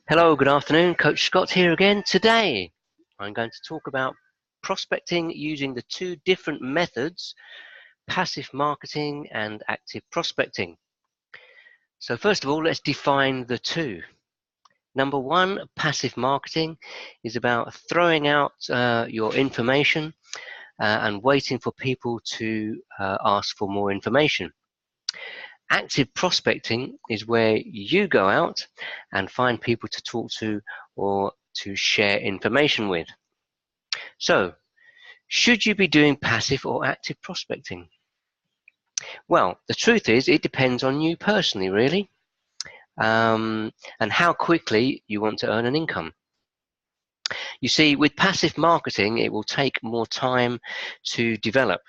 Hello, good afternoon. Coach Scott here again. Today, I'm going to talk about prospecting using the two different methods, passive marketing and active prospecting. So first of all, let's define the two. Number one, passive marketing is about throwing out your information and waiting for people to ask for more information. Active prospecting is where you go out and find people to talk to or to share information with. So, should you be doing passive or active prospecting? Well, the truth is it depends on you personally, really, and how quickly you want to earn an income. You see, with passive marketing, it will take more time to develop.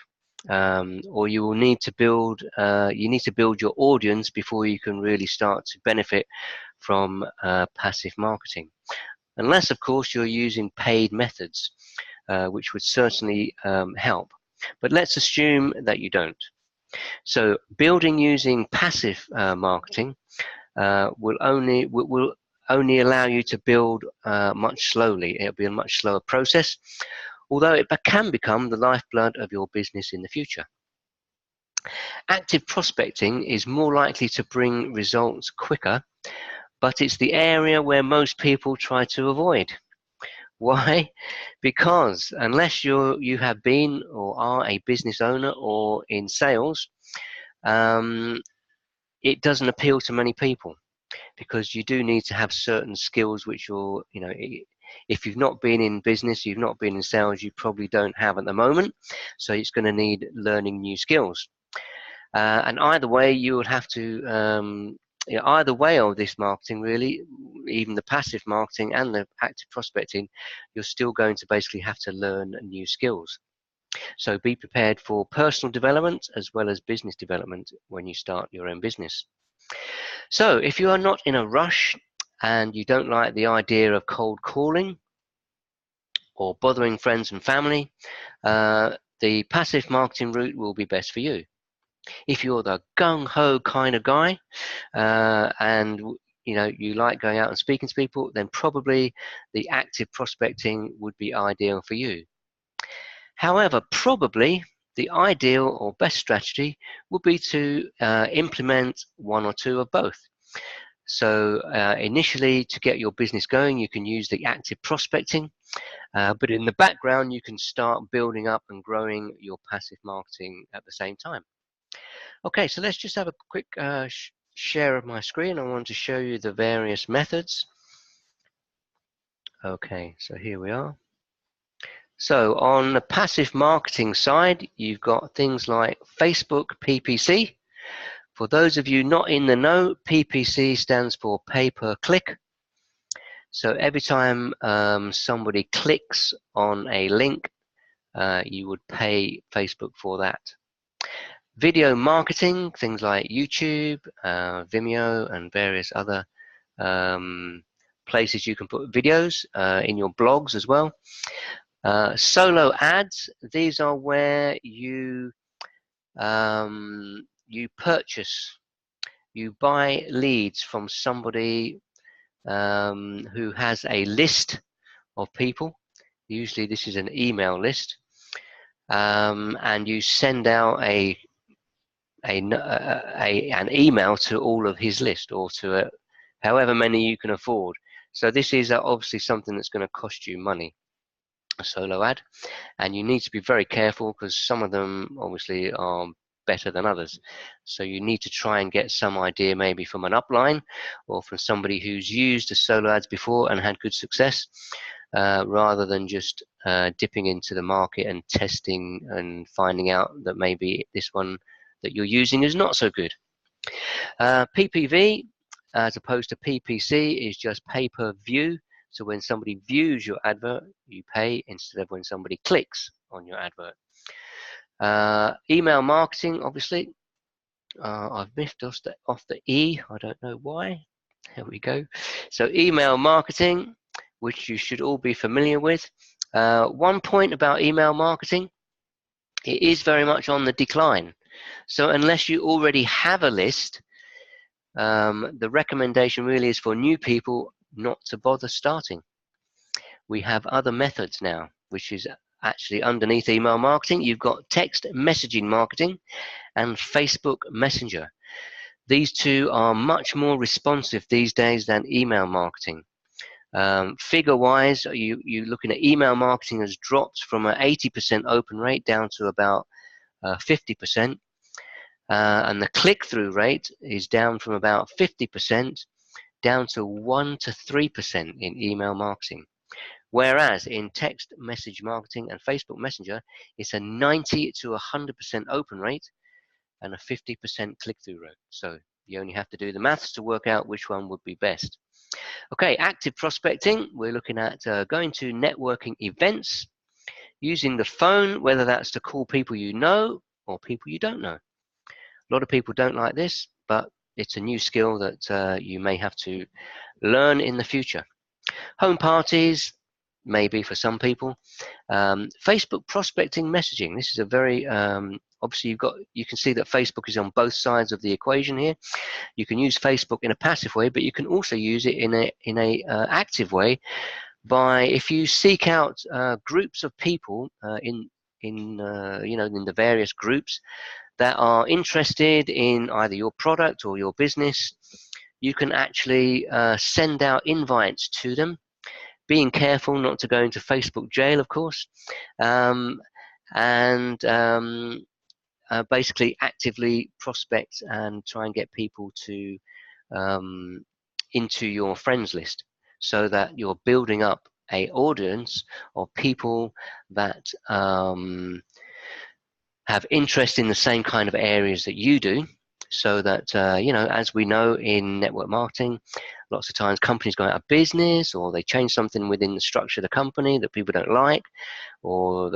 Or you will need to build your audience before you can really start to benefit from passive marketing, unless of course you're using paid methods, which would certainly help, but let's assume that you don't. So building using passive marketing will only allow you to build much slowly. It'll be a much slower process, although it can become the lifeblood of your business in the future. Active prospecting is more likely to bring results quicker, but it's the area where most people try to avoid. Why? Because unless you have been or are a business owner or in sales, it doesn't appeal to many people, because you do need to have certain skills which if you've not been in business, you've not been in sales, you probably don't have at the moment. So it's going to need learning new skills. And either way, you would have to, either way of this marketing, really, even the passive marketing and the active prospecting, you're still going to basically have to learn new skills. So be prepared for personal development as well as business development when you start your own business. So if you are not in a rush and you don't like the idea of cold calling or bothering friends and family, the passive marketing route will be best for you. If you're the gung-ho kind of guy and you like going out and speaking to people, then probably the active prospecting would be ideal for you. However, probably the ideal or best strategy would be to implement one or two of both. So initially, to get your business going, you can use the active prospecting, but in the background, you can start building up and growing your passive marketing at the same time. Okay, so let's just have a quick share of my screen. I want to show you the various methods. Okay, so here we are. So on the passive marketing side, you've got things like Facebook PPC. For those of you not in the know, PPC stands for pay per click. So every time somebody clicks on a link, you would pay Facebook for that. Video marketing, things like YouTube, Vimeo, and various other places you can put videos in your blogs as well. Solo ads, these are where you purchase, you buy leads from somebody who has a list of people. Usually this is an email list, and you send out an email to all of his list, or to however many you can afford. So this is obviously something that's going to cost you money, a solo ad, and you need to be very careful because some of them obviously are better than others. So you need to try and get some idea, maybe from an upline or from somebody who's used the solo ads before and had good success, rather than just dipping into the market and testing and finding out that maybe this one that you're using is not so good. PPV, as opposed to PPC, is just pay per view. So when somebody views your advert, you pay instead of when somebody clicks on your advert. Email marketing, obviously. I've missed off the E. I don't know why. There we go. So email marketing, which you should all be familiar with. One point about email marketing, it is very much on the decline. So unless you already have a list, the recommendation really is for new people, not to bother starting. We have other methods now, which is actually underneath email marketing. You've got text messaging marketing and Facebook Messenger. These two are much more responsive these days than email marketing. Figure-wise, you're looking at email marketing has dropped from an 80% open rate down to about 50%. And the click-through rate is down from about 50% down to 1 to 3% in email marketing. Whereas in text message marketing and Facebook Messenger, it's a 90 to 100% open rate and a 50% click-through rate. So you only have to do the maths to work out which one would be best. Okay, active prospecting. We're looking at going to networking events, using the phone, whether that's to call people you know or people you don't know. A lot of people don't like this, but it's a new skill that you may have to learn in the future. Home parties, maybe for some people. Facebook prospecting messaging. This is a very obviously you can see that Facebook is on both sides of the equation here. You can use Facebook in a passive way, but you can also use it in a active way by if you seek out groups of people in the various groups that are interested in either your product or your business. You can actually send out invites to them, being careful not to go into Facebook jail, of course, and basically actively prospect and try and get people to into your friends list, so that you're building up an audience of people that have interest in the same kind of areas that you do, so that as we know in network marketing, lots of times companies go out of business, or they change something within the structure of the company that people don't like, or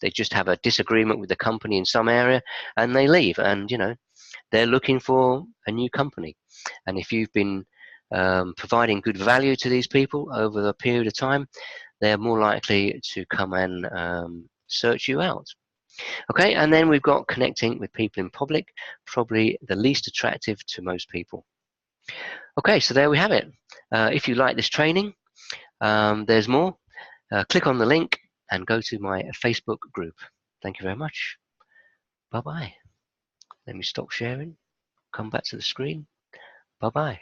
they just have a disagreement with the company in some area and they leave, and they're looking for a new company. And if you've been providing good value to these people over a period of time, they're more likely to come and search you out. Okay, and then we've got connecting with people in public, probably the least attractive to most people. Okay, so there we have it. If you like this training, there's more. Click on the link and go to my Facebook group. Thank you very much. Bye-bye. Let me stop sharing. Come back to the screen. Bye-bye.